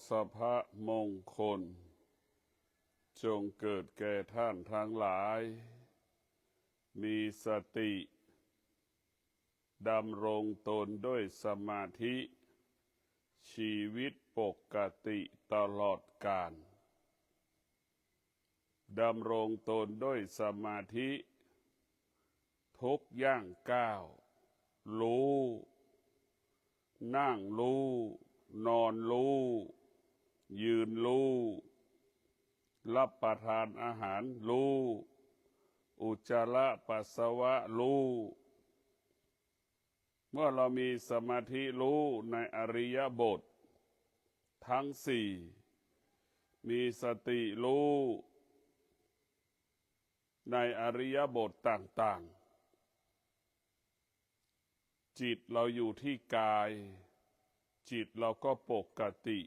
สภะมงคลจงเกิดแก่ท่านทั้งหลายมีสติดำรงตนด้วยสมาธิชีวิตปกติตลอดกาลดำรงตนด้วยสมาธิทุกย่างก้าวรู้นั่งรู้นอนรู้ยืนรู้รับประทานอาหารรู้อุจจาระปัสสาวะรู้เมื่อเรามีสมาธิรู้ในอริยบททั้งสี่มีสติรู้ในอริยบทต่างๆจิตเราอยู่ที่กายจิตเราก็ปกติ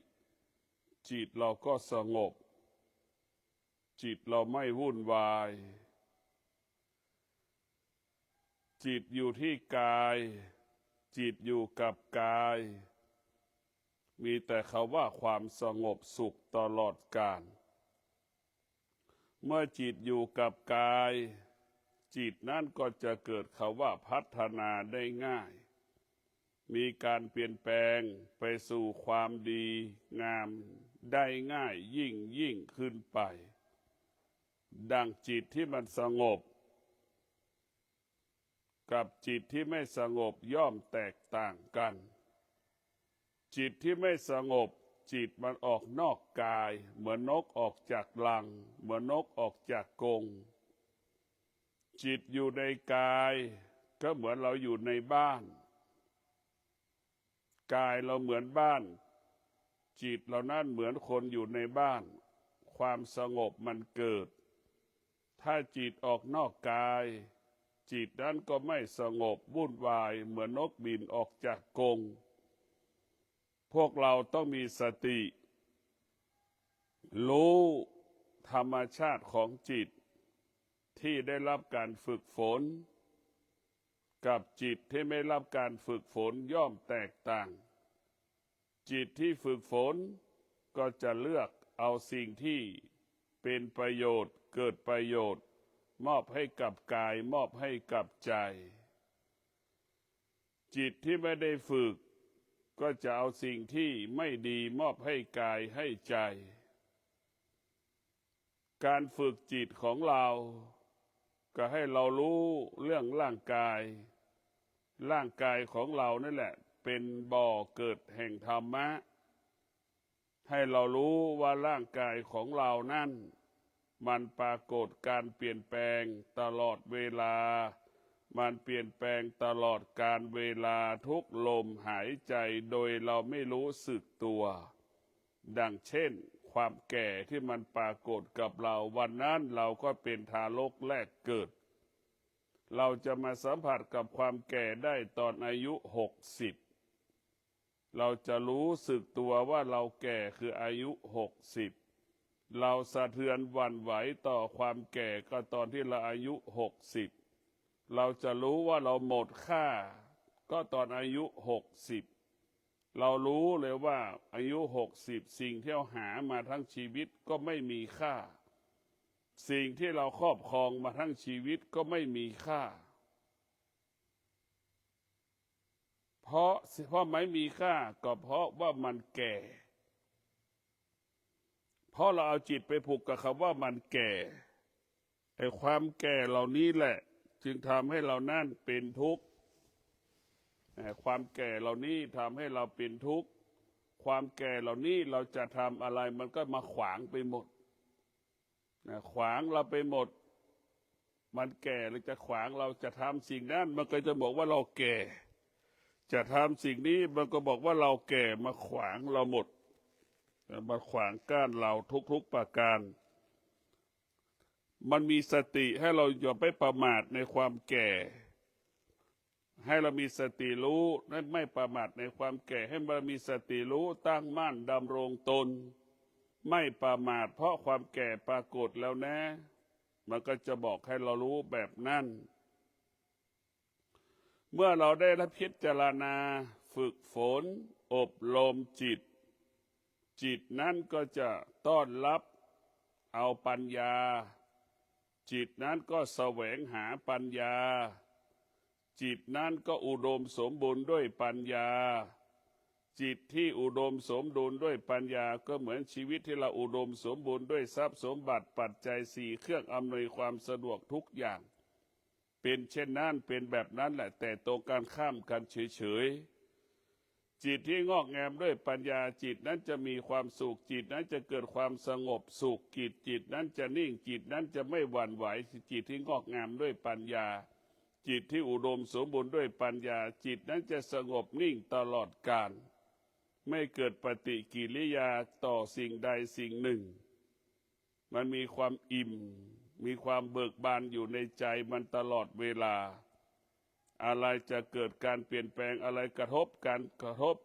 จิตเราก็สงบจิตเราไม่วุ่นวายจิตอยู่ที่กายจิตอยู่กับกายมีแต่คำว่าความสงบสุขตลอดกาลเมื่อจิตอยู่กับกายจิตนั่นก็จะเกิดคำว่าพัฒนาได้ง่ายมีการเปลี่ยนแปลงไปสู่ความดีงามได้ง่ายยิ่งขึ้นไปดังจิตที่มันสงบกับจิตที่ไม่สงบย่อมแตกต่างกันจิตที่ไม่สงบจิตมันออกนอกกายเหมือนนกออกจากรังเหมือนนกออกจากกรงจิตอยู่ในกายก็เหมือนเราอยู่ในบ้านกายเราเหมือนบ้านจิตเรานั่นเหมือนคนอยู่ในบ้านความสงบมันเกิดถ้าจิตออกนอกกายจิตนั้นก็ไม่สงบวุ่นวายเหมือนนกบินออกจากกรงพวกเราต้องมีสติรู้ธรรมชาติของจิตที่ได้รับการฝึกฝนกับจิตที่ไม่รับการฝึกฝนย่อมแตกต่างจิตที่ฝึกฝนก็จะเลือกเอาสิ่งที่เป็นประโยชน์เกิดประโยชน์มอบให้กับกายมอบให้กับใจจิตที่ไม่ได้ฝึกก็จะเอาสิ่งที่ไม่ดีมอบให้กายให้ใจการฝึกจิตของเราก็ให้เรารู้เรื่องร่างกายของเรานั่นแหละเป็นบ่อเกิดแห่งธรรมะให้เรารู้ว่าร่างกายของเรานั่นมันปรากฏการเปลี่ยนแปลงตลอดเวลามันเปลี่ยนแปลงตลอดการเวลาทุกลมหายใจโดยเราไม่รู้สึกตัวดังเช่นความแก่ที่มันปรากฏกับเราวันนั้นเราก็เป็นทารกแรกเกิดเราจะมาสัมผัสกับความแก่ได้ตอนอายุ60เราจะรู้สึกตัวว่าเราแก่คืออายุ60เราสะเทือนหวั่นไหวต่อความแก่ก็ตอนที่เราอายุ60เราจะรู้ว่าเราหมดค่าก็ตอนอายุ60เรารู้เลยว่าอายุ60สิ่งที่เราหามาทั้งชีวิตก็ไม่มีค่าสิ่งที่เราครอบครองมาทั้งชีวิตก็ไม่มีค่าเพราะไม่มีค่าก็เพราะว่ามันแก่เพราะเราเอาจิตไปผูกกับคำว่ามันแก่ไอ้ความแก่เหล่านี้แหละจึงทำให้เรานั่นเป็นทุกข์ความแก่เหล่านี้ทำให้เราเป็นทุกข์ความแก่เหล่านี้เราจะทำอะไรมันก็มาขวางไปหมดขวางเราไปหมดมันแก่เราจะขวางเราจะทำสิ่งนั้นมันก็จะบอกว่าเราแก่จะทำสิ่งนี้มันก็บอกว่าเราแก่มาขวางเราหมดมาขวางกั้นเราทุกประการมันมีสติให้เราอย่าไปประมาทในความแก่ให้เรามีสติรู้นั่นไม่ประมาทในความแก่ให้เรามีสติรู้ตั้งมั่นดำรงตนไม่ประมาทเพราะความแก่ปรากฏแล้วนะมันก็จะบอกให้เรารู้แบบนั้นเมื่อเราได้รับพิจารณาฝึกฝนอบรมจิต จิตนั้นก็จะต้อนรับเอาปัญญาจิตนั้นก็แสวงหาปัญญาจิตนั้นก็อุดมสมบูรณ์ด้วยปัญญาจิตที่อุดมสมบูรณ์ด้วยปัญญาก็เหมือนชีวิตที่เราอุดมสมบูรณ์ด้วยทรัพย์สมบัติปัจจัยสี่เครื่องอำนวยความสะดวกทุกอย่างเป็นเช่นนั้นเป็นแบบนั้นแหละแต่ตรงกันข้ามกันเฉยๆจิตที่งอกงามด้วยปัญญาจิตนั้นจะมีความสุขจิตนั้นจะเกิดความสงบสุขจิตนั้นจะนิ่งจิตนั้นจะไม่หวั่นไหวจิตที่งอกงามด้วยปัญญาจิตที่อุดมสมบูรณ์ด้วยปัญญาจิตนั้นจะสงบนิ่งตลอดกาลไม่เกิดปฏิกิริยาต่อสิ่งใดสิ่งหนึ่งมันมีความอิ่มมีความเบิกบานอยู่ในใจมันตลอดเวลาอะไรจะเกิดการเปลี่ยนแปลงอะไรกระทบการกระทบ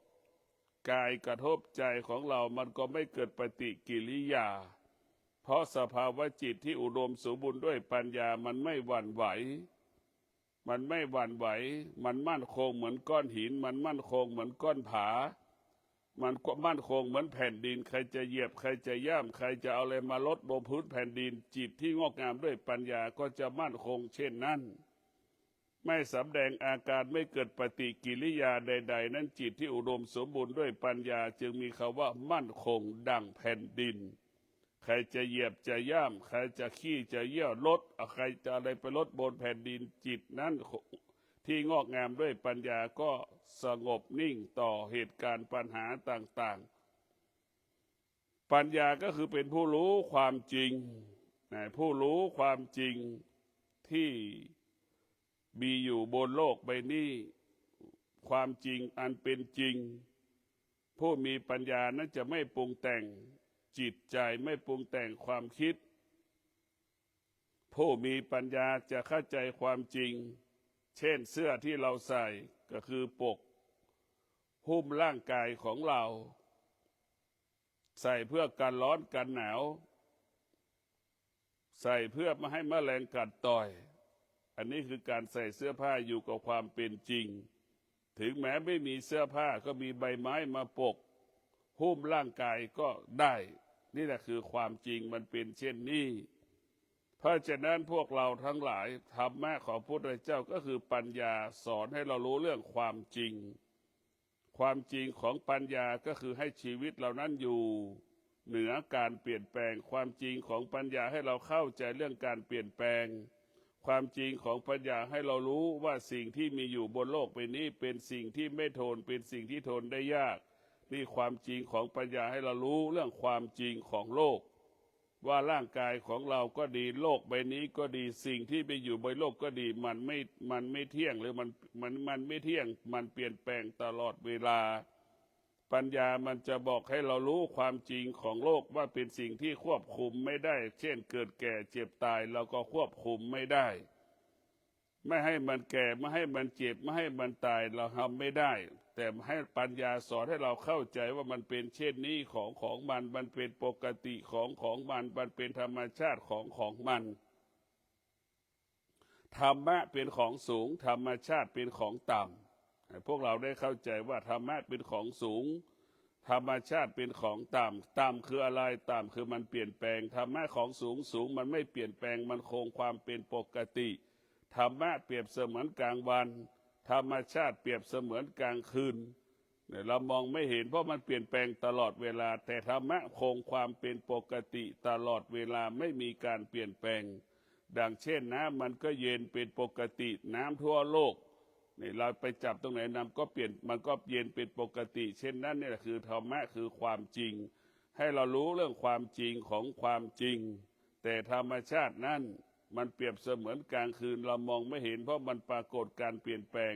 กายกระทบใจของเรามันก็ไม่เกิดปฏิกิริยาเพราะสภาวะจิตที่อุดมสมบูรณ์ด้วยปัญญามันไม่หวั่นไหวมันไม่หวั่นไหวมันมั่นคงเหมือนก้อนหินมันมั่นคงเหมือนก้อนผามันก็มั่นคงเหมือนแผ่นดินใครจะเหยียบใครจะย่ำใครจะเอาอะไรมาลดบนพื้นแผ่นดินจิตที่งอกงามด้วยปัญญาก็จะมั่นคงเช่นนั้นไม่สำแดงอาการไม่เกิดปฏิกิริยาใดๆนั้นจิตที่อุดมสมบูรณ์ด้วยปัญญาจึงมีคำว่ามั่นคงดั่งแผ่นดินใครจะเหยียบจะย่ำใครจะขี้จะเยี่ยวลดใครจะอะไรไปลดบนแผ่นดินจิตนั้นที่งอกงามด้วยปัญญาก็สงบนิ่งต่อเหตุการณ์ปัญหาต่างๆปัญญาก็คือเป็นผู้รู้ความจริงผู้รู้ความจริงที่มีอยู่บนโลกใบนี้ความจริงอันเป็นจริงผู้มีปัญญานั้นจะไม่ปรุงแต่งจิตใจไม่ปรุงแต่งความคิดผู้มีปัญญาจะเข้าใจความจริงเช่นเสื้อที่เราใส่ก็คือปกหุ้มร่างกายของเราใส่เพื่อกันร้อนกันหนาวใส่เพื่อไม่ให้แมลงกัดต่อยอันนี้คือการใส่เสื้อผ้าอยู่กับความเป็นจริงถึงแม้ไม่มีเสื้อผ้าก็มีใบไม้มาปกหุ้มร่างกายก็ได้นี่แหละคือความจริงมันเป็นเช่นนี้เพราะฉะนั้นพวกเราทั้งหลายธรรมะของพระพุทธเจ้าก็คือปัญญาสอนให้เรารู้เรื่องความจริงความจริงของปัญญาก็คือให้ชีวิตเรานั้นอยู่เหนือการเปลี่ยนแปลงความจริงของปัญญาให้เราเข้าใจเรื่องการเปลี่ยนแปลงความจริงของปัญญาให้เรารู้ว่าสิ่งที่มีอยู่บนโลกใบนี้เป็นสิ่งที่ไม่ทนเป็นสิ่งที่ทนได้ยากนี่ความจริงของปัญญาให้เรารู้เรื่องความจริงของโลกว่าร่างกายของเราก็ดีโลกใบนี้ก็ดีสิ่งที่ไปอยู่บนโลกก็ดีมันไม่เที่ยงหรือมันไม่เที่ยงมันเปลี่ยนแปลงตลอดเวลาปัญญามันจะบอกให้เรารู้ความจริงของโลกว่าเป็นสิ่งที่ควบคุมไม่ได้เช่นเกิดแก่เจ็บตายเราก็ควบคุมไม่ได้ไม่ให้มันแก่ไม่ให้มันเจ็บไม่ให้มันตายเราทำไม่ได้แต่ให้ปัญญาสอนให้เราเข้าใจว่ามันเป็นเช่นนี้ของมันเป็นปกติของมันเป็นธรรมชาติของมันธรรมะเป็นของสูงธรรมชาติเป็นของต่ำพวกเราได้เข้าใจว่าธรรมะเป็นของสูงธรรมชาติเป็นของต่ำคืออะไรต่ำคือมันเปลี่ยนแปลงธรรมะของสูงมันไม่เปลี่ยนแปลงมันคงความเป็นปกติธรรมะเปรียบเสมือนกลางวันธรรมชาติเปรียบเสมือนกลางคืนเรามองไม่เห็นเพราะมันเปลี่ยนแปลงตลอดเวลาแต่ธรรมะคงความเป็นปกติตลอดเวลาไม่มีการเปลี่ยนแปลงดังเช่นน้ำมันก็เย็นเป็นปกติน้ำทั่วโลกนี่เราไปจับตรงไหนน้ำก็เปลี่ยนมันก็เย็นเป็นปกติเช่นนั้นนี่แหละคือธรรมะคือความจริงให้เรารู้เรื่องความจริงของความจริงแต่ธรรมชาตินั้นมันเปรียบเสมือนกลางคืนเรามองไม่เห็นเพราะมันปรากฏการเปลี่ยนแปลง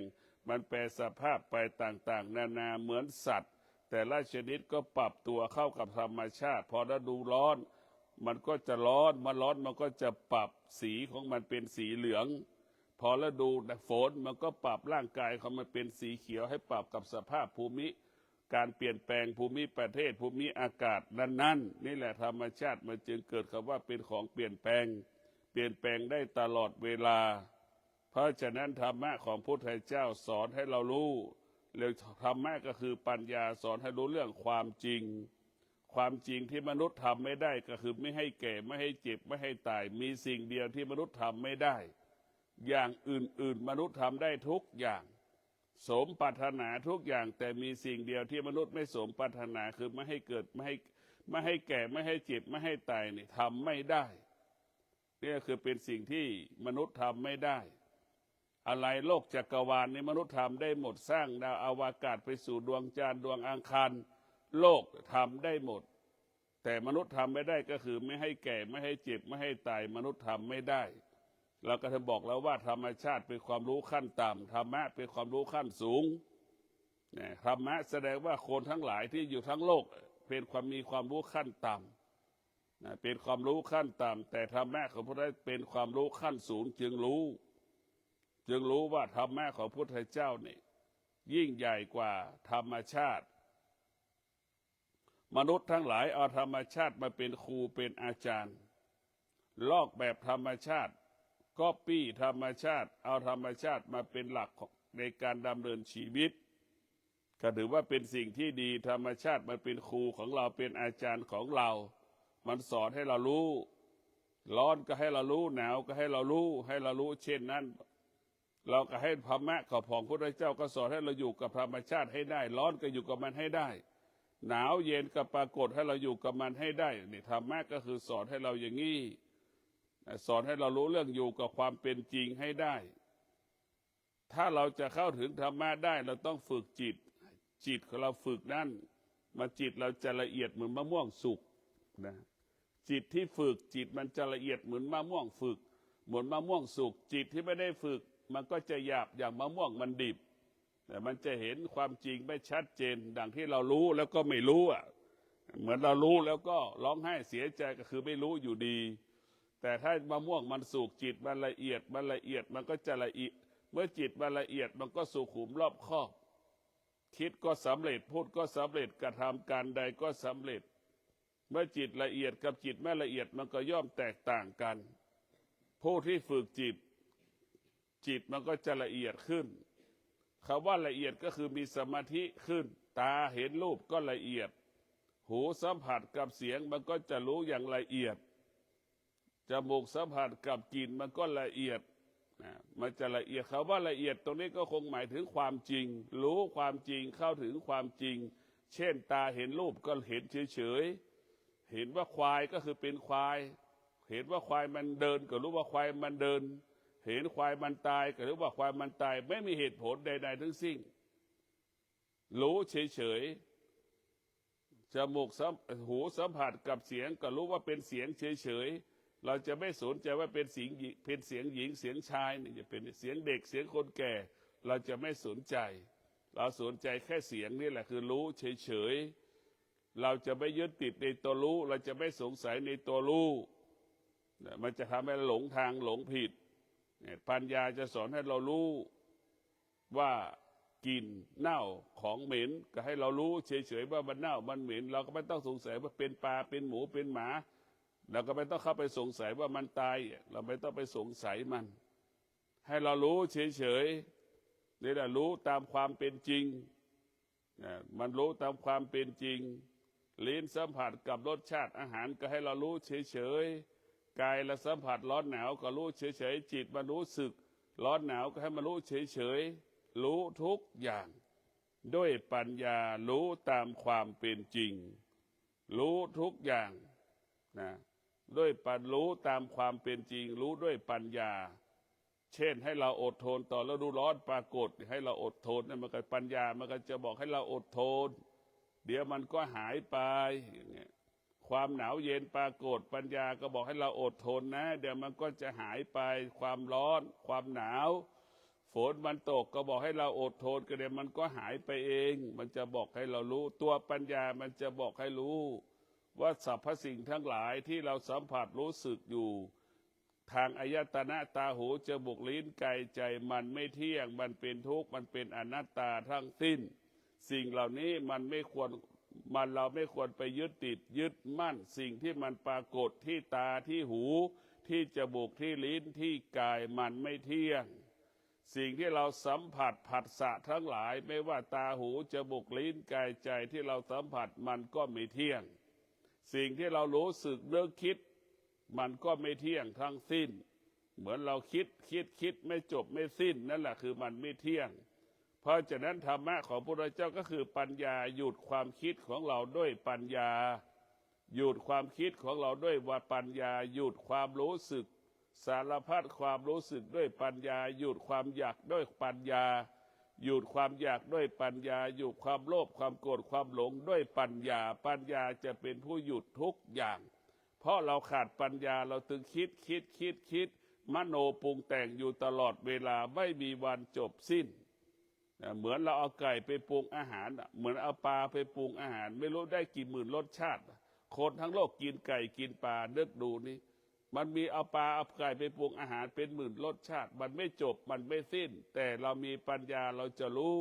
มันแปรสภาพไปต่างๆนานาเหมือนสัตว์แต่ละชนิดก็ปรับตัวเข้ากับธรรมชาติพอฤดูร้อนมันก็จะร้อนมันก็จะปรับสีของมันเป็นสีเหลืองพอฤดูฝนมันก็ปรับร่างกายของมันเป็นสีเขียวให้ปรับกับสภาพภูมิการเปลี่ยนแปลงภูมิประเทศภูมิอากาศนั้นๆนี่แหละธรรมชาติมันจึงเกิดคำว่าเป็นของเปลี่ยนแปลงได้ตลอดเวลาเพราะฉะนั้นธรรมะของพุทธเจ้าสอนให้เรารู้เรื่องธรรมะก็คือปัญญาสอนให้รู้เรื่องความจริง ความจริงที่มนุษย์ทำไม่ได้ก็คือไม่ให้แก่ไม่ให้เจ็บไม่ให้ตายมีสิ่งเดียวที่มนุษย์ทำไม่ได้อย่างอื่นๆมนุษย์ทำได้ทุกอย่างสมปรารถนาทุกอย่างแต่มีสิ่งเดียวที่มนุษย์ไม่สมปรารถนาคือไม่ให้เกิดไม่ให้แก่ไม่ให้เจ็บไม่ให้ตายนี่ทำไม่ได้นี่คือเป็นสิ่งที่มนุษย์ทำไม่ได้อะไรโลกจักรวาลนี้มนุษย์ทำได้หมดสร้างดาวอวกาศไปสู่ดวงจันทร์ดวงอังคารโลกทำได้หมดแต่มนุษย์ทำไม่ได้ก็คือไม่ให้แก่ไม่ให้เจ็บไม่ให้ตายมนุษย์ทำไม่ได้เราก็จะบอกแล้วว่าธรรมชาติเป็นความรู้ขั้นต่ำธรรมะเป็นความรู้ขั้นสูงธรรมะแสดงว่าคนทั้งหลายที่อยู่ทั้งโลกเป็นความมีความรู้ขั้นต่ำเป็นความรู้ขั้นต่ำแต่ธรรมะของพระพุทธเจ้าเป็นความรู้ขั้นสูงจึงรู้ว่าธรรมะของพระพุทธเจ้านี่ยิ่งใหญ่กว่าธรรมชาติมนุษย์ทั้งหลายเอาธรรมชาติมาเป็นครูเป็นอาจารย์ลอกแบบธรรมชาติก๊อปปี้ธรรมชาติเอาธรรมชาติมาเป็นหลักในการดำเนินชีวิตก็ถือว่าเป็นสิ่งที่ดีธรรมชาติมันเป็นครูของเราเป็นอาจารย์ของเรามันสอนให้เรารู้ร้อนก็ให้เรารู้หนาวก็ให้เรารู้เช่นนั้นเราก็ให้ธรรมะของพระพุทธเจ้าก็สอนให้เราอยู่กับธรรมชาติให้ได้ร้อนก็อยู่กับมันให้ได้หนาวเย็นก็ปรากฏให้เราอยู่กับมันให้ได้นี่ธรรมะก็คือสอนให้เราอย่างนี้สอนให้เรารู้เรื่องอยู่กับความเป็นจริงให้ได้ถ้าเราจะเข้าถึงธรรมะได้เราต้องฝึกจิตของเราฝึกนั่นมาจิตเราจะละเอียดเหมือนมะม่วงสุกนะจิตที่ฝึกจิตมันจะละเอียดเหมือนมะม่วงฝึกเหมือนมะม่วงสุกจิตที่ไม่ได้ฝึกมันก็จะหยาบอย่างมะม่วงมันดิบแต่มันจะเห็นความจริงไม่ชัดเจนดังที่เรารู้แล้วก็ไม่รู้เหมือนเรารู้แล้วก็ร้องไห้เสียใจก็คือไม่รู้อยู่ดีแต่ถ้ามะม่วงมันสุกจิตมันละเอียดมันก็จะละเอียดเมื่อจิตมันละเอียดมันก็สุขุมรอบคอบคิดก็สำเร็จพูดก็สำเร็จกระทำการใดก็สำเร็จเมื่อจิตละเอียดกับจิตไม่ละเอียดมันก็ย่อมแตกต่างกันผู้ที่ฝึกจิตมันก็จะละเอียดขึ้นคำว่าละเอียดก็คือมีสมาธิขึ้นตาเห็นรูปก็ละเอียดหูสัมผัสกับเสียงมันก็จะรู้อย่างละเอียดจมูกสัมผัสกับกลิ่นมันก็ละเอียดมันจะละเอียดคำว่าละเอียดตรงนี้ก็คงหมายถึงความจริงรู้ความจริงเข้าถึงความจริงเช่นตาเห็นรูปก็เห็นเฉยๆเห็นว่าควายก็คือเป็นควายเห็นว่าควายมันเดินก็รู้ว่าควายมันเดินเห็นควายมันตายก็รู้ว่าควายมันตายไม่มีเหตุผลใดๆทั้งสิ้นรู้เฉยๆจมูกหูสัมผัสกับเสียงก็รู้ว่าเป็นเสียงเฉยๆเราจะไม่สนใจว่าเป็นเสียงหญิงเสียงชายนี่จะเป็นเสียงเด็กเสียงคนแก่เราจะไม่สนใจเราสนใจแค่เสียงนี่แหละคือรู้เฉยๆเราจะไม่ยึดติดในตัวรู้เราจะไม่สงสัยในตัวรู้มันจะทำให้หลงทางหลงผิดปัญญาจะสอนให้เรารู้ว่ากลิ่นเน่าของเหม็นก็ให้เรารู้เฉยๆว่ามันเน่ามันเหม็นเราก็ไม่ต้องสงสัยว่าเป็นปลาเป็นหมูเป็นหมาเราก็ไม่ต้องเข้าไปสงสัยว่ามันตายเราไม่ต้องไปสงสัยมันให้เรารู้เฉยๆนี่แหละรู้ตามความเป็นจริงมันรู้ตามความเป็นจริงลิ้นสัมผัสกับรสชาติอาหารก็ให้เรารู้เฉยๆกายและสัมผัสร้อนหนาวก็รู้เฉยๆจิตมันรู้สึกร้อนหนาวก็ให้มันรู้เฉยๆรู้ทุกอย่างด้วยปัญญารู้ตามความเป็นจริงรู้ทุกอย่างนะด้วยปัญรู้ตามความเป็นจริงรู้ด้วยปัญญาเช่นให้เราอดทนต่อฤดูร้อนปรากฏให้เราอดทนมันก็ปัญญามันก็จะบอกให้เราอดทนเดี๋ยวมันก็หายไปอย่างเงี้ยความหนาวเย็นปรากฏปัญญาก็บอกให้เราอดทนนะเดี๋ยวมันก็จะหายไปความร้อนความหนาวฝนมันตกก็บอกให้เราอดทนก็เดี๋ยวมันก็หายไปเองมันจะบอกให้เรารู้ตัวปัญญามันจะบอกให้รู้ว่าสรรพสิ่งทั้งหลายที่เราสัมผัสรู้สึกอยู่ทางอายตนะตาหูจมูกลิ้นกายใจมันไม่เที่ยงมันเป็นทุกข์มันเป็นอนัตตาทั้งสิ้นสิ่งเหล่านี้เราไม่ควรไปยึดติดยึดมั่นสิ่งที่มันปรากฏที่ตาที่หูที่จมูกที่ลิ้นที่กายมันไม่เที่ยงสิ่งที่เราสัมผัสผัสสะทั้งหลายไม่ว่าตาหูจมูกลิ้นกายใจที่เราสัมผัสมันก็ไม่เที่ยง สิ่งที่เรารู้สึกนึกคิดมันก็ไม่เที่ยงทั้งสิ้นเหมือนเราคิดไม่จบไม่สิ้นนั่นแหละคือมันไม่เที่ยงเพราะฉะนั้นธรรมะของพระพุทธเจ้าก็คือปัญญาหยุดความคิดของเราด้วยปัญญาหยุดความคิดของเราด้วยว่าปัญญาหยุดความรู้สึกสารพัดความรู้สึกด้วยปัญญาหยุดความอยากด้วยปัญญาหยุดความอยากด้วยปัญญาหยุดความโลภความโกรธความหลงด้วยปัญญาปัญญาจะเป็นผู้หยุดทุกอย่างเพราะเราขาดปัญญาเราถึงคิดมโนปรุงแต่งอยู่ตลอดเวลาไม่มีวันจบสิ้นเหมือนเราเอาไก่ไปปรุงอาหารเหมือนเอาปลาไปปรุงอาหารไม่รู้ได้กี่หมื่นรสชาติคนทั้งโลกกินไก่กินปลานึกดูนี่มันมีเอาปลาเอาไก่ไปปรุงอาหารเป็นหมื่นรสชาติมันไม่จบมันไม่สิ้นแต่เรามีปัญญาเราจะรู้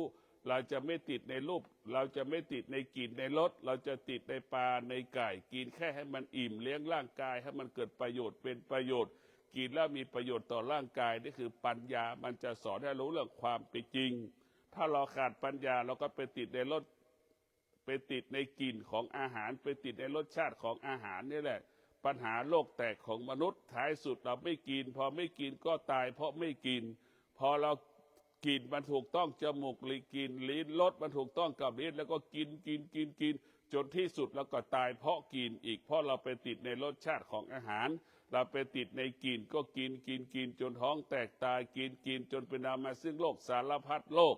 เราจะไม่ติดในรูปเราจะไม่ติดในกลิ่นในรสเราจะติดในปลาในไก่กินแค่ให้มันอิ่มเลี้ยงร่างกายให้มันเกิดประโยชน์เป็นประโยชน์กินแล้วมีประโยชน์ต่อร่างกายนี่คือปัญญามันจะสอนให้รู้เรื่องความเป็นจริงถ้าเราขาดปัญญาเราก็ไปติดในรสไปติดในกลิ่นของอาหารไปติดในรสชาติของอาหารนี่แหละปัญหาโลกแตกของมนุษย์ท้ายสุดเราไม่กินพอไม่กินก็ตายเพราะไม่กินพอเรากินมันถูกต้องจมูกกินลิ้นรสมันถูกต้องกับลิ้นแล้วก็กินจนที่สุดแล้วก็ตายเพราะกินอีกเพราะเราไปติดในรสชาติของอาหารเราไปติดในกลิ่นก็กินจนท้องแตกตายกินจนเป็นนำมาซึ่งโรคสารพัดโรค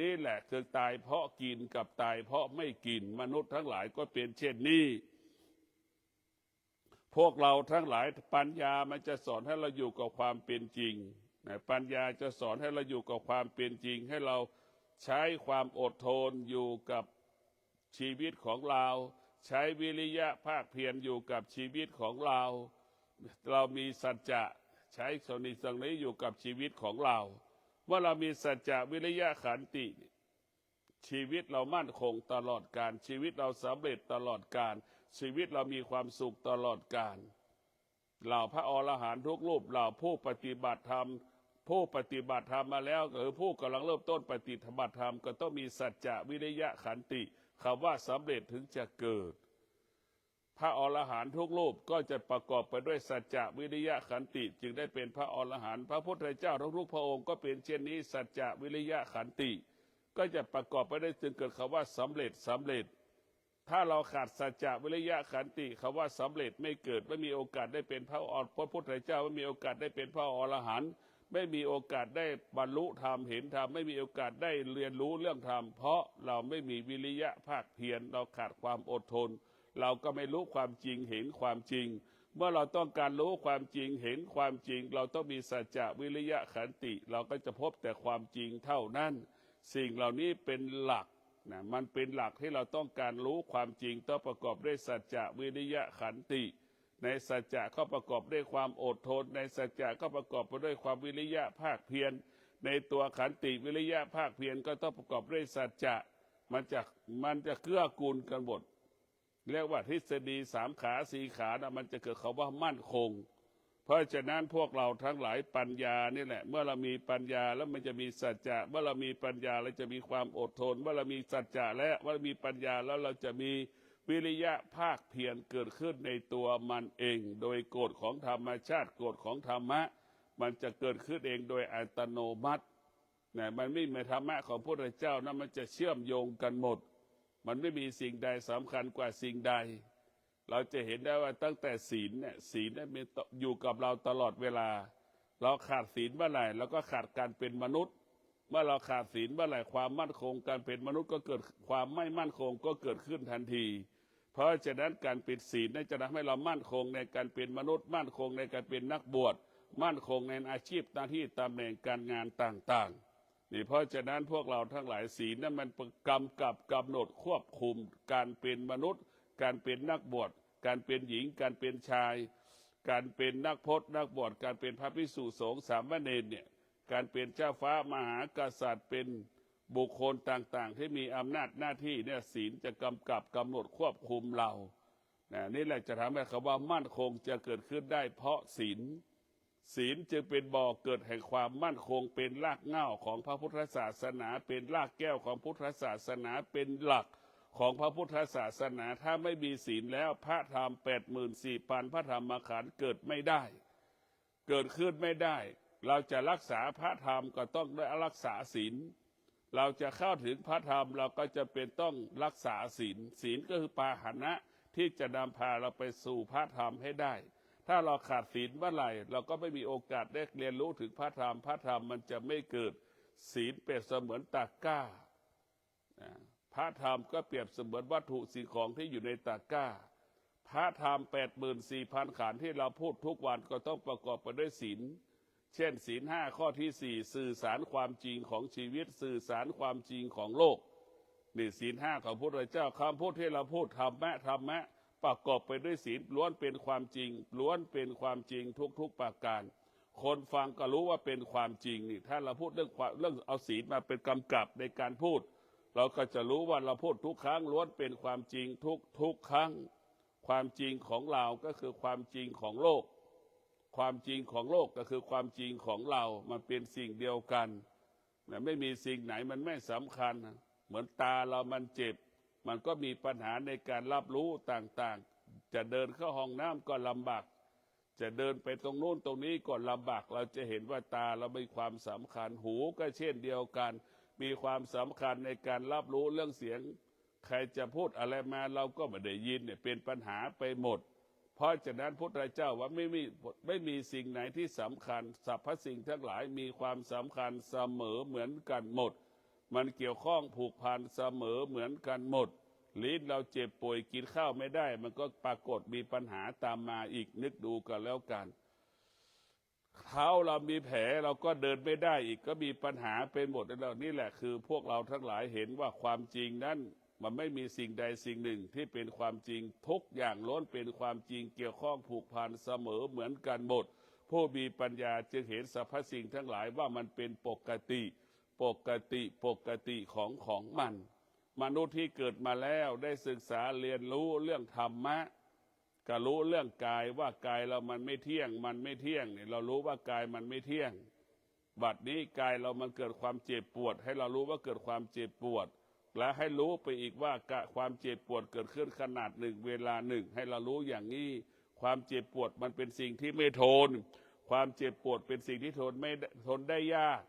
นี่แหละคือตายเพราะกินกับตายเพราะไม่กินมนุษย์ทั้งหลายก็เป็นเช่นนี้พวกเราทั้งหลายปัญญามันจะสอนให้เราอยู่กับความเป็นจริงปัญญาจะสอนให้เราอยู่กับความเป็นจริงให้เราใช้ความอดทนอยู่กับชีวิตของเราใช้วิริยะภาคเพียรอยู่กับชีวิตของเรามีสัจจะใช้สนิสังนี้อยู่กับชีวิตของเราเมื่อเรามีสัจจะวิริยะขันติชีวิตเรามั่นคงตลอดกาลชีวิตเราสำเร็จตลอดกาลชีวิตเรามีความสุขตลอดกาลเหล่าพระอรหันต์ทุกรูปเหล่าผู้ปฏิบัติธรรมมาแล้วหรือผู้กำลังเริ่มต้นปฏิบัติธรรมก็ต้องมีสัจจะวิริยะขันติคำว่าสำเร็จถึงจะเกิดพระอรหันต์ทุกรูปก็จะประกอบไปด้วยสัจจะวิริยะขันติจึงได้เป็นพระอรหันต์พระพุทธเจ้าทุกพระองค์ก็เป็นเช่นนี้สัจจะวิริยะขันติก็จะประกอบไปได้จึงเกิดคำว่าสำเร็จถ้าเราขาดสัจจะวิริยะขันติคำว่าสำเร็จไม่เกิดไม่มีโอกาสได้เป็นพระพุทธเจ้าไม่มีโอกาสได้เป็นพระอรหันต์ไม่มีโอกาสได้บรรลุธรรมเห็นธรรมไม่มีโอกาสได้เรียนรู้เรื่องธรรมเพราะเราไม่มีวิริยะภาคเพียรเราขาดความอดทนเราก็ไม่รู้ความจริงเห็นความจริงเมื่อเราต้องการรู้ความจริงเห็นความจริงเราต้องมีสัจจะวิริยะขันติเราก็จะพบแต่ความจริงเท่านั้นสิ่งเหล่านี้เป็นหลักมันเป็นหลักที่เราต้องการรู้ความจริงต้องประกอบด้วยสัจจะวิริยะขันติในสัจจะก็ประกอบด้วยความอดทนในสัจจะก็ประกอบไปด้วยความวิริยะภาคเพียรในตัวขันติวิริยะภาคเพียรก็ต้องประกอบด้วยสัจจะมันจะเกื้อกูลกันหมดเรียกว่าทฤษฎี3 ขา4 ขามันจะเกิดคำว่ามั่นคงเพราะฉะนั้นพวกเราทั้งหลายปัญญานี่แหละเมื่อเรามีปัญญาแล้วมันจะมีสัจจะเมื่อเรามีปัญญาเราจะมีความอดทนเมื่อเรามีสัจจะและเมื่อเรามีปัญญาแล้วเราจะมีวิริยะภาคเพียรเกิดขึ้นในตัวมันเองโดยกฎของธรรมชาติกฎของธรรมะมันจะเกิดขึ้นเองโดยอัตโนมัติมันไม่เหมือนธรรมะของพระพุทธเจ้านะมันจะเชื่อมโยงกันหมดมันไม่มีสิ่งใดสำคัญกว่าสิ่งใดเราจะเห็นได้ว่าตั้งแต่ศีลเนี่ยอยู่กับเราตลอดเวลาเราขาดศีลเมื่อไหร่เราก็ขาดการเป็นมนุษย์เมื่อเราขาดศีลเมื่อไหร่ความมั่นคงการเป็นมนุษย์ก็เกิดความไม่มั่นคงก็เกิดขึ้นทันทีเพราะฉะนั้นการปิดศีลจะทำให้เรามั่นคงในการเป็นมนุษย์มั่นคงในการเป็นนักบวชมั่นคงในอาชีพหน้าที่ตำแหน่งการงานต่างๆนี่เพราะฉะนั้นพวกเราทั้งหลายศีลนั้นมันกำหนดควบคุมการเป็นมนุษย์การเป็นนักบวชการเป็นหญิงการเป็นชายการเป็นนักพจน์นักบวชการเป็นพระภิกษุสงฆ์สามเณรเนี่ยการเป็นเจ้าฟ้ามหากษัตริย์เป็นบุคคลต่างๆที่มีอำนาจหน้าที่เนี่ยศีลจะกำหนดควบคุมเรานี่แหละจะทำให้คำว่ามั่นคงจะเกิดขึ้นได้เพราะศีลจึงเป็นบ่อเกิดแห่งความมั่นคงเป็นรากเหง้าของพระพุทธศาสนาเป็นรากแก้วของพุทธศาสนาเป็นหลัก ของพระพุทธศาสนาถ้าไม่มีศีลแล้วพระธรรม84,000พระธรรมขันธ์เกิดไม่ได้เกิดขึ้นไม่ได้เราจะรักษาพระธรรมก็ต้องได้รักษาศีลเราจะเข้าถึงพระธรรมเราก็จะเป็นต้องรักษาศีลศีลก็คือพาหนะที่จะนำพาเราไปสู่พระธรรมให้ได้ถ้าเราขาดศีลเมื่อไหร่เราก็ไม่มีโอกาสได้เรียนรู้ถึงพระธรรมพระธรรมมันจะไม่เกิดศีลเปรียบเสมือนตะกร้าพระธรรมก็เปรียบเสมือนวัตถุสิ่งของที่อยู่ในตะกร้าพระธรรม84,000ขันธ์ที่เราพูดทุกวันก็ต้องประกอบไปด้วยศีลเช่นศีล5ข้อที่4สื่อสารความจริงของชีวิตสื่อสารความจริงของโลกนี่ศีล5ของพระพุทธเจ้าคำพูดที่เราพูดธรรมะประกอบไปด้วยศีลล้วนเป็นความจริงล้วนเป็นความจริงทุกประการคนฟังก็รู้ว่าเป็นความจริงนี่ถ้าเราพูดเรื่องเอาศีลมาเป็นกำกับในการพูดเราก็จะรู้ว่าเราพูดทุกครั้งล้วนเป็นความจริงทุกครั้งความจริงของเราก็คือความจริงของโลกความจริงของโลกก็คือความจริงของเรามันเป็นสิ่งเดียวกันไม่มีสิ่งไหนมันไม่สำคัญเหมือนตาเรามันเจ็บมันก็มีปัญหาในการรับรู้ต่างๆจะเดินเข้าห้องน้ำก็ลำบากจะเดินไปตรงโน้นตรงนี้ก็ลำบากเราจะเห็นว่าตาเรามีความสำคัญหูก็เช่นเดียวกันมีความสำคัญในการรับรู้เรื่องเสียงใครจะพูดอะไรมาเราก็ไม่ได้ยินเนี่ยเป็นปัญหาไปหมดเพราะฉะนั้นพุทธเจ้าว่าไม่มีสิ่งไหนที่สำคัญสรรพสิ่งทั้งหลายมีความสำคัญเสมอเหมือนกันหมดมันเกี่ยวข้องผูกพันเสมอเหมือนกันหมดลิ้นเราเจ็บป่วยกินข้าวไม่ได้มันก็ปรากฏมีปัญหาตามมาอีกนึกดูกันแล้วกันเท้าเรามีแผลเราก็เดินไม่ได้อีกก็มีปัญหาเป็นหมดแล้วนี่แหละคือพวกเราทั้งหลายเห็นว่าความจริงนั้นมันไม่มีสิ่งใดสิ่งหนึ่งที่เป็นความจริงทุกอย่างล้วนเป็นความจริงเกี่ยวข้องผูกพันเสมอเหมือนกันหมดผู้มีปัญญาจึงเห็นสรรพสิ่งทั้งหลายว่ามันเป็นปกติของมันมนุษย์ที่เกิดมาแล้วได้ศึกษาเรียนรู้เรื่องธรรมะก็รู้เรื่องกายว่ากายเรามันไม่เที่ยงเนี่ยเรารู้ว่ากายมันไม่เที่ยงบัดนี้กายเรามันเกิดความเจ็บปวดให้เรารู้ว่าเกิดความเจ็บปวดและให้รู้ไปอีกว่าความเจ็บปวดเกิดขึ้นขนาดหนึ่งเวลาหนึ่งให้เรารู้อย่างนี้ความเจ็บปวดมันเป็นสิ่งที่ไม่ทนความเจ็บปวดเป็นสิ่งที่ทนได้ยาก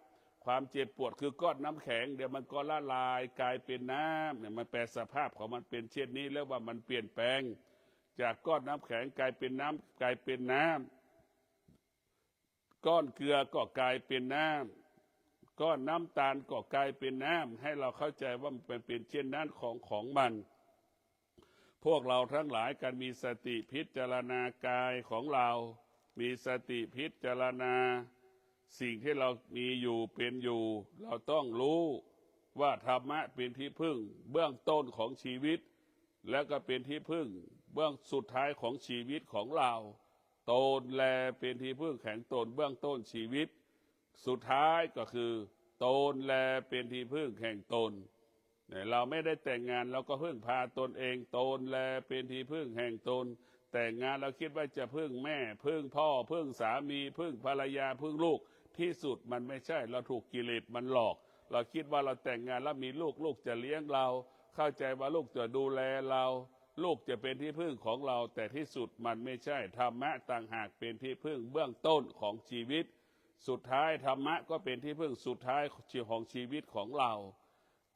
ความเจ็บปวดคือก้อนน้ำแข็งเดี๋ยวมันก็ละลายกลายเป็นน้ำเนี่ยมันแปลสภาพของมันเป็นเช่นนี้แล้วว่ามันเปลี่ยนแปลงจากก้อนน้ำแข็งกลายเป็นน้ำก้อนเกลือก็กลายเป็นน้ำก้อนน้ำตาลก็กลายเป็นน้ำให้เราเข้าใจว่ามันเป็นเช่นนั้นของมันพวกเราทั้งหลายกันมีสติพิจารณากายของเรามีสติพิจารณาสิ่งที่เรามีอยู่เป็นอยู่เราต้องรู้ว่าธรรมะเป็นที่พึ่งเบื้องต้นของชีวิตและก็เป็นที่พึ่งเบื้องสุดท้ายของชีวิตของเราตนแลเป็นที่พึ่งแห่งตนเบื้องต้นชีวิตสุดท้ายก็คือตนแลเป็นที่พึ่งแห่งตนเราไม่ได้แต่งงานเราก็พึ่งพาตนเองตนแลเป็นที่พึ่งแห่งตนแต่งงานเราคิดว่าจะพึ่งแม่พึ่งพ่อพึ่งสามีพึ่งภรรยาพึ่งลูกที่สุดมันไม่ใช่เราถูกกิเลสมันหลอกเราคิดว่าเราแต่งงานแล้วมีลูกจะเลี้ยงเราเข้าใจว่าลูกจะดูแลเราลูกจะเป็นที่พึ่งของเราแต่ที่สุดมันไม่ใช่ธรรมะต่างหากเป็นที่พึ่งเบื้องต้นของชีวิตสุดท้ายธรรมะก็เป็นที่พึ่งสุดท้ายของชีวิตของเรา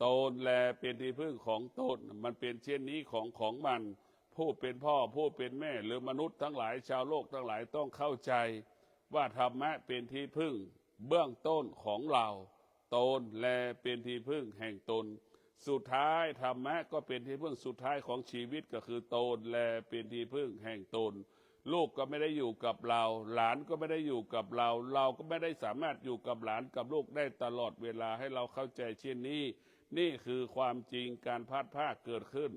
ตนแลเป็นที่พึ่งของตนมันเป็นเช่นนี้ของมันผู้เป็นพ่อผู้เป็นแม่หรือมนุษย์ทั้งหลายชาวโลกทั้งหลายต้องเข้าใจว่าธรรมะเป็นที่พึ่งเบื้องต้นของเราตนแลเป็นที่พึ่งแห่งตนสุดท้ายธรรมะก็เป็นที่พึ่งสุดท้ายของชีวิตก็คือตนแลเป็นที่พึ่งแห่งตนลูกก็ไม่ได้อยู่กับเราหลานก็ไม่ได้อยู่กับเราเราก็ไม่ได้สามารถอยู่กับหลานกับลูกได้ตลอดเวลาให้เราเข้าใจเช่นนี้นี่คือความจริงการพัดภาคเกิดขึ้น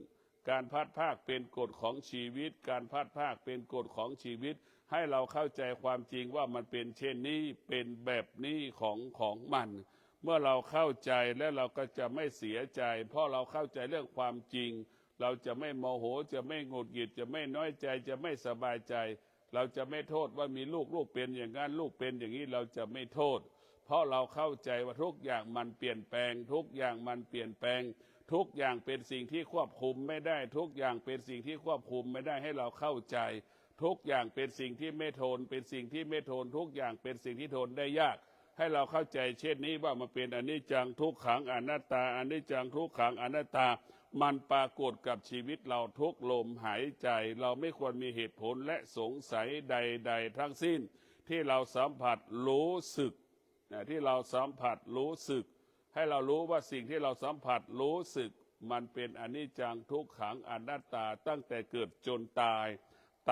การพัดภาคเป็นกฎของชีวิตการพัดภาคเป็นกฎของชีวิตให้เราเข้าใจความจริงว่ามันเป็นเช่นนี้เป็นแบบนี้ของมันเมื่อเราเข้าใจแล้วเราก็จะไม่เสียใจเพราะเราเข้าใจเรื่องความจริงเราจะไม่โมโหจะไม่หงุดหงิดจะไม่น้อยใจจะไม่สบายใจเราจะไม่โทษว่ามีลูกเป็นอย่างนั้นลูกเป็นอย่างนี้เราจะไม่โทษเพราะเราเข้าใจว่าทุกอย่างมันเปลี่ยนแปลงทุกอย่างมันเปลี่ยนแปลง ทุกอย่างเป็นสิ่งที่ควบคุมไม่ได้ทุกอย่างเป็นสิ่งที่ควบคุมไม่ได้ให้เราเข้าใจทุกอย่างเป็นสิ่งที่ไม่ทนเป็นสิ่งที่ไม่ทนทุกอย่างเป็นสิ่งที่ทนได้ยากให้เราเข้าใจเช่นนี้ว่ามันเป็นอนิจจังทุกขังอนัตตาอนิจจังทุกขังอนัตตามันปรากฏกับชีวิตเราทุกลมหายใจเราไม่ควรมีเหตุผลและสงสัยใดๆทั้งสิ้นที่เราสัมผัสรู้สึกที่เราสัมผัสรู้สึกให้เรารู้ว่าสิ่งที่เราสัมผัสรู้สึกมันเป็นอนิจจังทุกขังอนัตตาตั้งแต่เกิดจนตาย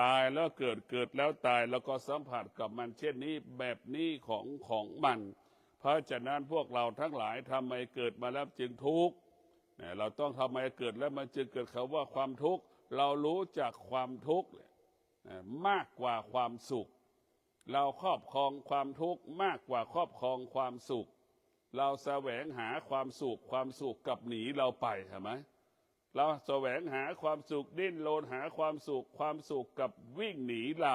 ตายแล้วเกิดเกิดแล้วตายแล้วก็สัมผัสกับมันเช่นนี้แบบนี้ของมันเพราะฉะนั้นพวกเราทั้งหลายทำไมเกิดมาแล้วจึงทุกข์เราต้องทำไมเกิดแล้วมันจึงเกิดคำว่าความทุกข์เรารู้จักความทุกข์มากกว่าความสุขเราครอบครองความทุกข์มากกว่าครอบครองความสุขเราแสวงหาความสุขความสุขกับหนีเราไปใช่ไหมเราแสวงหาความสุขดิ้นรนหาความสุขความสุขกับวิ่งหนีเ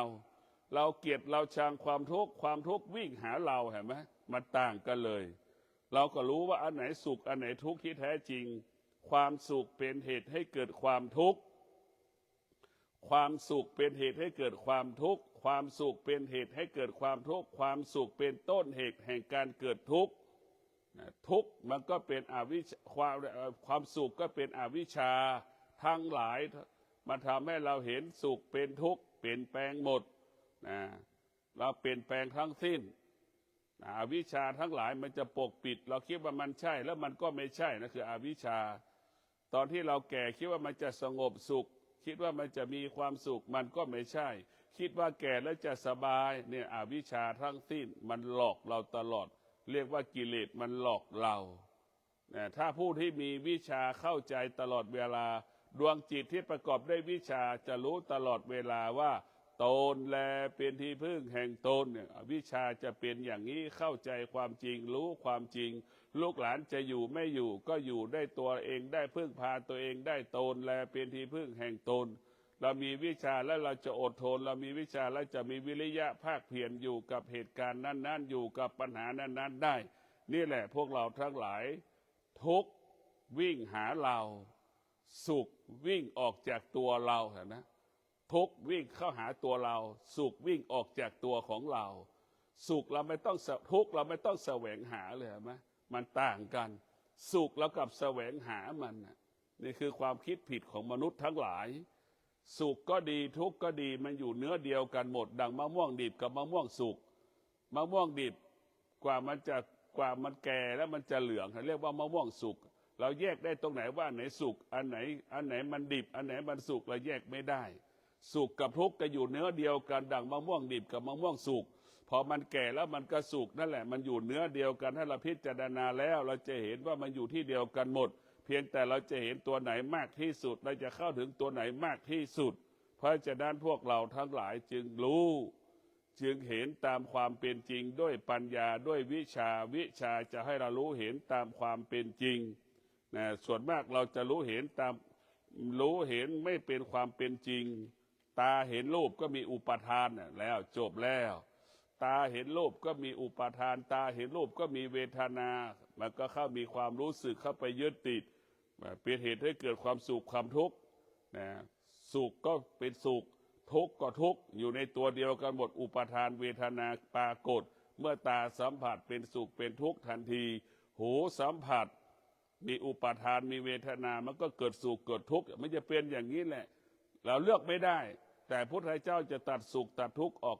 ราเกลียดเราชังความทุกข์ความทุกข์วิ่งหาเราเห็นไหมมันต่างกันเลยเราก็รู้ว่าอันไหนสุขอันไหนทุกข์ที่แท้จริงความสุขเป็นเหตุให้เกิดความทุกข์ความสุขเป็นเหตุให้เกิดความทุกข์ความสุขเป็นเหตุให้เกิดความทุกข์ความสุขเป็นต้นเหตุแห่งการเกิดทุกข์ทุกข์มันก็เป็นอวิชชาความสุขก็เป็นอวิชชาทั้งหลายมาทำให้เราเห็นสุขเป็นทุกข์เปลี่ยนแปลงหมดเราเปลี่ยนแปลงทั้งสิ้นอวิชชาทั้งหลายมันจะปกปิดเราคิดว่ามันใช่แล้วมันก็ไม่ใช่นะคืออวิชชาตอนที่เราแก่คิดว่ามันจะสงบสุขคิดว่ามันจะมีความสุขมันก็ไม่ใช่คิดว่าแก่แล้วจะสบายเนี่ยอวิชชาทั้งสิ้นมันหลอกเราตลอดเรียกว่ากิเลสมันหลอกเราถ้าผู้ที่มีวิชาเข้าใจตลอดเวลาดวงจิตที่ประกอบด้วยวิชาจะรู้ตลอดเวลาว่าตนแลเป็นที่พึ่งแห่งตนเนี่ยวิชาจะเป็นอย่างนี้เข้าใจความจริงรู้ความจริงลูกหลานจะอยู่ไม่อยู่ก็อยู่ได้ตัวเองได้พึ่งพาตัวเองได้ตนแลเป็นที่พึ่งแห่งตนเรามีวิชาแล้วเราจะอดทนเรามีวิชาแล้วจะมีวิริยะภาคเพียรอยู่กับเหตุการณ์นั้นๆอยู่กับปัญหานั้นๆได้นี่แหละพวกเราทั้งหลายทุกข์วิ่งหาเราสุขวิ่งออกจากตัวเราเห็นไหมทุกข์วิ่งเข้าหาตัวเราสุขวิ่งออกจากตัวของเราสุขเราไม่ต้องทุกข์เราไม่ต้องแสวงหาเลยเห็นไหมมันต่างกันสุขแล้วกับแสวงหามันนี่คือความคิดผิดของมนุษย์ทั้งหลายสุขก็ดีทุกข์ก็ดีมันอยู่เนื้อเดียวกันหมดดังมะม่วงดิบกับมะม่วงสุกมะม่วงดิบกว่ามันแก่แล้วมันจะเหลืองเรียกว่ามะม่วงสุกเราแยกได้ตรงไหนว่าอันไหนสุกอันไหนมันดิบอันไหนมันสุกเราแยกไม่ได้สุขกับทุกข์ก็อยู่เนื้อเดียวกันดังมะม่วงดิบกับมะม่วงสุกพอมันแก่แล้วมันก็สุกนั่นแหละมันอยู่เนื้อเดียวกันถ้าเราพิจารณาแล้วเราจะเห็นว่ามันอยู่ที่เดียวกันหมดเพียงแต่เราจะเห็นตัวไหนมากที่สุดเราจะเข้าถึงตัวไหนมากที่สุดเพราะฉะนั้นพวกเราทั้งหลายจึงรู้จึงเห็นตามความเป็นจริงด้วยปัญญาด้วยวิชาจะให้เรารู้เห็นตามความเป็นจริงนะส่วนมากเราจะรู้เห็นไม่เป็นความเป็นจริงตาเห็นรูปก็มีอุปทานแล้วจบแล้วตาเห็นรูปก็มีอุปทานตาเห็นรูปก็มีเวทนามันก็เข้ามีความรู้สึกเข้าไปยึดติดเป็นเหตุให้เกิดความสุขความทุกข์นะสุขก็เป็นสุขทุกข์ก็ทุกข์อยู่ในตัวเดียวกันหมดอุปทานเวทนาปรากฏเมื่อตาสัมผัสเป็นสุขเป็นทุกข์ทันทีหูสัมผัสมีอุปทานมีเวทนามันก็เกิดสุขเกิดทุกข์มันจะเป็นอย่างนี้แหละเราเลือกไม่ได้แต่พระพุทธเจ้าจะตัดสุขตัดทุกข์ออก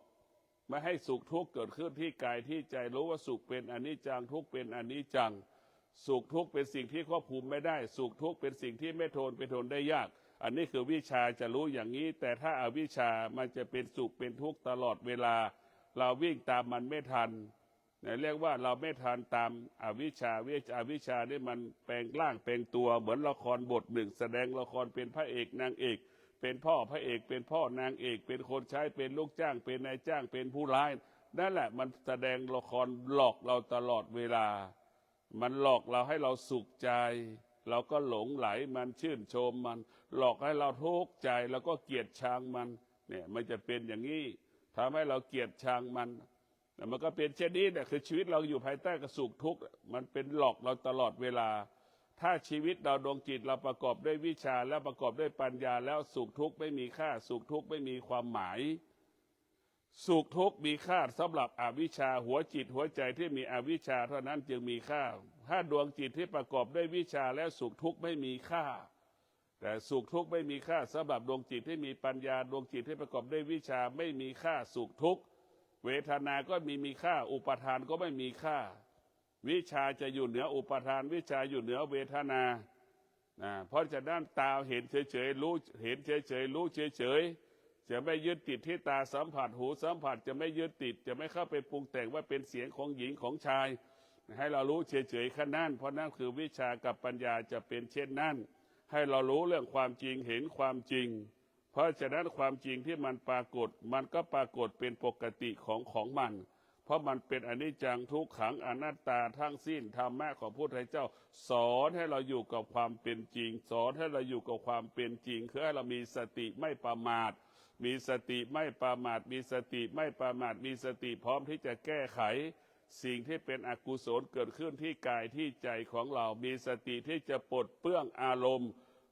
ไม่ให้สุขทุกข์เกิดขึ้นที่กายที่ใจรู้ว่าสุขเป็นอนิจจังทุกข์เป็นอนิจจังสุขทุกข์เป็นสิ่งที่ควบคุมไม่ได้สุขทุกข์เป็นสิ่งที่ไม่ทนได้ยากอันนี้คือวิชาจะรู้อย่างนี้แต่ถ้าอาวิชามันจะเป็นสุขเป็นทุกข์ตลอดเวลาเราวิ่งตามมันไม่ทันเรียกว่าเราไม่ทันตามอวิชชานี่มันแปลงร่างแปลงตัวเหมือนละครบทหนึ่งแสดงละครเป็นพระเอกนางเอกเป็นพ่อพระเอกเป็นพ่อนางเอกเป็นคนใช้เป็นลูกจ้างเป็นนายจ้างเป็นผู้ร้ายนั่นแหละมันแสดงละครหลอกเราตลอดเวลามันหลอกเราให้เราสุขใจเราก็หลงไหลมันชื่นชมมันหลอกให้เราทุกข์ใจแล้วก็เกลียดชังมันเนี่ยมันจะเป็นอย่างนี้ทำให้เราเกลียดชังมันแต่มันก็เป็นเช่นนี้เนี่ยคือชีวิตเราอยู่ภายใต้กระสุขทุกข์มันเป็นหลอกเราตลอดเวลา ถ้าชีวิตเราดวงจิตเราประกอบด้วยวิชาและประกอบด้วยปัญญาแล้วสุขทุกข์ไม่มีค่าสุขทุกข์ไม่มีความหมายสุขทุกข์มีค่าสำหรับอวิชชาหัวจิตหัวใจที่มีอวิชชาเท่านั้นจึงมีค่าถ้าดวงจิตที่ประกอบด้วยวิชาและสุขทุกข์ไม่มีค่าแต่สุขทุกข์ไม่มีค่าสำหรับดวงจิตที่มีปัญญาดวงจิตที่ประกอบด้วยวิชาไม่มีค่าสุขทุกข์เวทนาก็มีค่าอุปทานก็ไม่มีค่าวิชาจะอยู่เหนืออุปทานวิชาอยู่เหนือเวทนาเพราะฉะนั้นตาเห็นเฉยๆรู้เห็นเฉยๆรู้เฉยๆจะไม่ยึดติดที่ตาสัมผัสหูสัมผัสจะไม่ยึดติดจะไม่เข้าไปปรุงแต่งว่าเป็นเสียงของหญิงของชายให้เรารู้เฉยๆแค่นั้นเพราะนั่นคือวิชากับปัญญาจะเป็นเช่นนั้นให้เรารู้เรื่องความจริงเห็นความจริงเพราะฉะนั้นความจริงที่มันปรากฏมันก็ปรากฏเป็นปกติของมันเพราะมันเป็นอนิจจังทุกขังอนัตตาทั้งสิ้นธรรมะของพระพุทธเจ้าสอนให้เราอยู่กับความเป็นจริงสอนให้เราอยู่กับความเป็นจริงคือให้เรามีสติไม่ประมาทมีสติไม่ประมาทมีสติไม่ประมาทมีสติพร้อมที่จะแก้ไขสิ่งที่เป็นอกุศลเกิดขึ้นที่กายที่ใจของเรามีสติที่จะปลดเปลื้องอารมณ์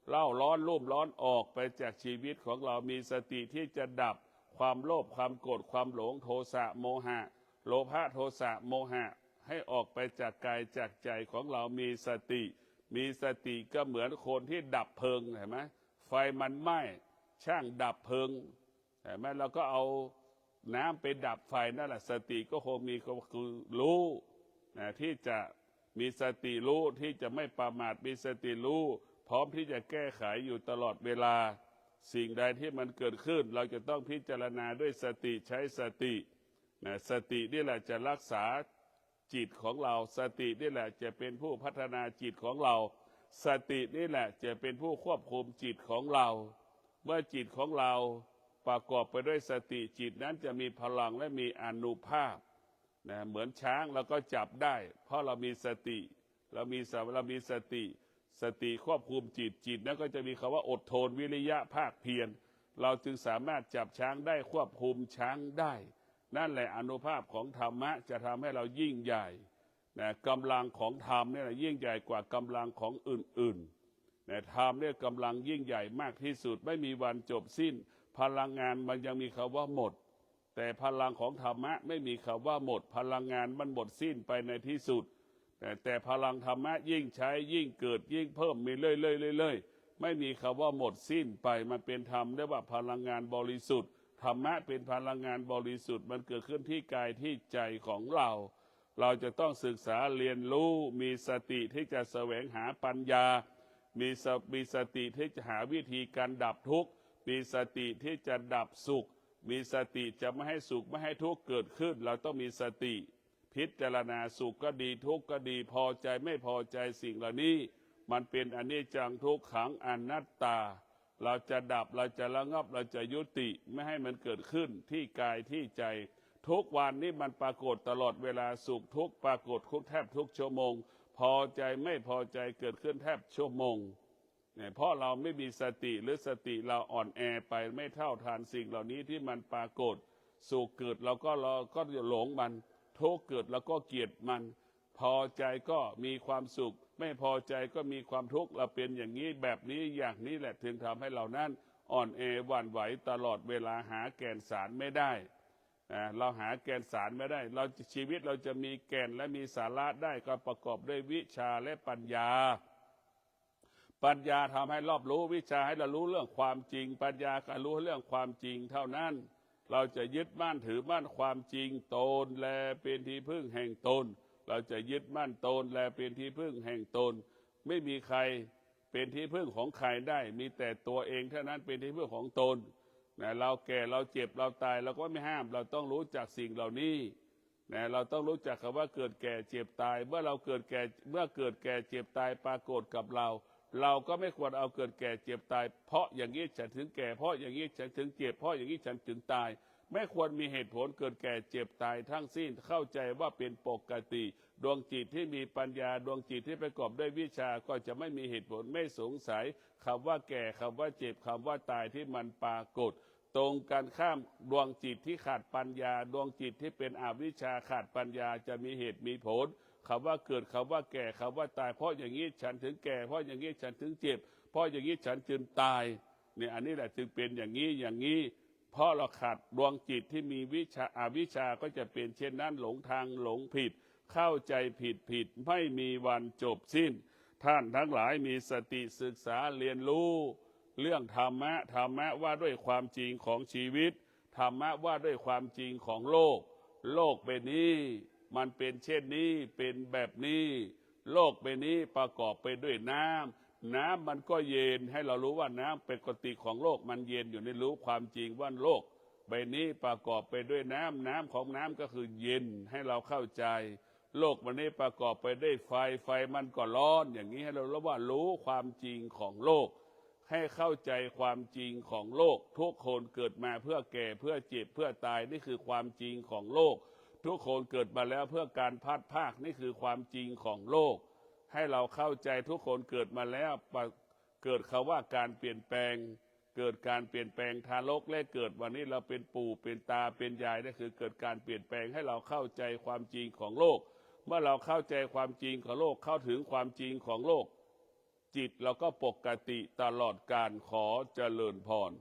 เล่าร้อนรุ่มร้อนออกไปจากชีวิตของเรามีสติที่จะดับความโลภความโกรธความหลงโทสะโมหะโลภะโทสะโมหะให้ออกไปจากกายจากใจของเรามีสติก็เหมือนคนที่ดับเพลิงเห็นไหมไฟมันไหม้ช่างดับเพลิงเห็นไหมเราก็เอาน้ำไปดับไฟนั่นแหละสติก็คงมีก็คือรู้ที่จะมีสติรู้ที่จะไม่ประมาทมีสติรู้พร้อมที่จะแก้ไขอยู่ตลอดเวลาสิ่งใดที่มันเกิดขึ้นเราจะต้องพิจารณาด้วยสติใช้สติสตินี่แหละจะรักษาจิตของเราสตินี่แหละจะเป็นผู้พัฒนาจิตของเราสตินี่แหละจะเป็นผู้ควบคุมจิตของเราเมื่อจิตของเราประกอบไปด้วยสติจิตนั้นจะมีพลังและมีอานุภาพเหมือนช้างเราก็จับได้เพราะเรามีสติเรามีสติควบคุมจิตนั้นก็จะมีคำว่าอดทนวิริยะภาคเพียรเราจึงสามารถจับช้างได้ควบคุมช้างได้นั่นแหละอานุภาพของธรรมะจะทำให้เรายิ่งใหญ่กำลังของธรรมเนี่ยยิ่งใหญ่กว่ากำลังของอื่นๆธรรมเนี่ยกำลังยิ่งใหญ่มากที่สุดไม่มีวันจบสิ้นพลังงานมันยังมีคำว่าหมดแต่พลังของธรรมะไม่มีคำว่าหมดพลังงานมันหมดสิ้นไปในที่สุดแต่พลังธรรมะยิ่งใช้ยิ่งเกิดยิ่งเพิ่มมีเรื่อยๆไม่มีคำว่าหมดสิ้นไปมันเป็นธรรมเรียกว่าพลังงานบริสุทธิ์ธรรมะเป็นพลังงานบริสุทธิ์มันเกิดขึ้นที่กายที่ใจของเราจะต้องศึกษาเรียนรู้มีสติที่จะแสวงหาปัญญามีสติที่จะหาวิธีการดับทุกข์มีสติที่จะดับสุขมีสติจะไม่ให้สุขไม่ให้ทุกข์เกิดขึ้นเราต้องมีสติพิจารณาสุขก็ดีทุกข์ก็ดีพอใจไม่พอใจสิ่งเหล่านี้มันเป็นอนิจจังทุกขังอนัตตาเราจะดับเราจะระงับเราจะยุติไม่ให้มันเกิดขึ้นที่กายที่ใจทุกวันนี้มันปรากฏตลอดเวลาสุขทุกข์ปรากฏแทบทุกชั่วโมงพอใจไม่พอใจเกิดขึ้นแทบชั่วโมงเพราะเราไม่มีสติหรือสติเราอ่อนแอไปไม่เท่าทานสิ่งเหล่านี้ที่มันปรากฏสุขเกิดเราก็หลงมันทุกข์เกิดเราก็เกลียดมันพอใจก็มีความสุขไม่พอใจก็มีความทุกข์เราเป็นอย่างนี้แบบนี้อย่างนี้แหละถึงทำให้เรานั้นอ่อนแอหวั่นไหวตลอดเวลาหาแก่นสารไม่ได้เราหาแก่นสารไม่ได้ชีวิตเราจะมีแก่นและมีสาระได้ก็ประกอบด้วยวิชาและปัญญาทำให้รอบรู้วิชาให้เรารู้เรื่องความจริงปัญญาก็รู้เรื่องความจริงเท่านั้นเราจะยึดมั่นถือมั่นความจริงตนแลเป็นที่พึ่งแห่งตนเราจะยึดมั่นตนแลเป็นที่พึ่งแห่งตนไม่มีใครเป็นที่พึ่งของใครได้มีแต่ตัวเองเท่านั้นเป็นที่พึ่งของตนเราแก่เราเจ็บเราตายเราก็ไม่ห้ามเราต้องรู้จักสิ่งเหล่านี้เราต้องรู้จักคำว่าเกิดแก่เจ็บตายเมื่อเกิดแก่เจ็บตายปรากฏกับเราก็ไม่ควรเอาเกิดแก่เจ็บตายเพราะอย่างนี้ฉันถึงแก่เพราะอย่างนี้ฉันถึงเจ็บเพราะอย่างนี้ฉันถึงตายไม่ควรมีเหตุผลเกิดแก่เจ็บตายทั้งสิ้นเข้าใจว่าเป็นปกติดวงจิตที่มีปัญญาดวงจิตที่ประกอบด้วยวิชาก็จะไม่มีเหตุผลไม่สงสัยคำว่าแก่คำว่าเจ็บคำว่าตายที่มันปรากฏตรงกันข้ามดวงจิตที่ขาดปัญญาดวงจิตที่เป็นอวิชชาขาดปัญญาจะมีเหตุมีผล คำว่าเกิดคำว่าแก่คำว่าตายเพราะอย่างนี้ฉันถึงแก่เพราะอย่างนี้ฉันถึงเจ็บเพราะอย่างนี้ฉันจึงตายเนี่ยอันนี้แหละจึงเป็นอย่างนี้อย่างนี้เพราะเราขาดดวงจิตที่มีวิชาอวิชชาก็จะเป็นเช่นนั้นหลงทางหลงผิดเข้าใจผิดไม่มีวันจบสิ้นท่านทั้งหลายมีสติศึกษาเรียนรู้เรื่องธรรมะว่าด้วยความจริงของชีวิตธรรมะว่าด้วยความจริงของโลกใบนี้มันเป็นเช่นนี้เป็นแบบนี้โลกใบนี้ประกอบไปด้วยน้ำมันก็เย็นให้เรารู้ว่าน้ำเป็นปกติของโลกมันเย็นอยู่ในรู้ความจริงว่าโลกใบนี้ประกอบไปด้วยน้ำของน้ำก็คือเย็นให้เราเข้าใจโลกมันนี้ประกอบไปด้วยไฟมันก็ร้อนอย่างนี้ให้เรารู้ว่ารู้ความจริงของโลกให้เข้าใจความจริงของโลกทุกคนเกิดมาเพื่อแก่เพื่อเจ็บเพื่อตายนี่คือความจริงของโลกทุกคนเกิดมาแล้วเพื่อการพัดภาคนี่คือความจริงของโลกให้เราเข้าใจทุกคนเกิดมาแล้วเกิดคำว่าการเปลี่ยนแปลงเกิดการเปลี่ยนแปลงทารกและเกิดวันนี้เราเป็นปู่เป็นตาเป็นยายนั่นคือเกิดการเปลี่ยนแปลงให้เราเข้าใจความจริงของโลกเมื่อเราเข้าใจความจริงของโลกเข้าถึงความจริงของโลกจิตเราก็ปกติตลอดกาลขอเจริญพร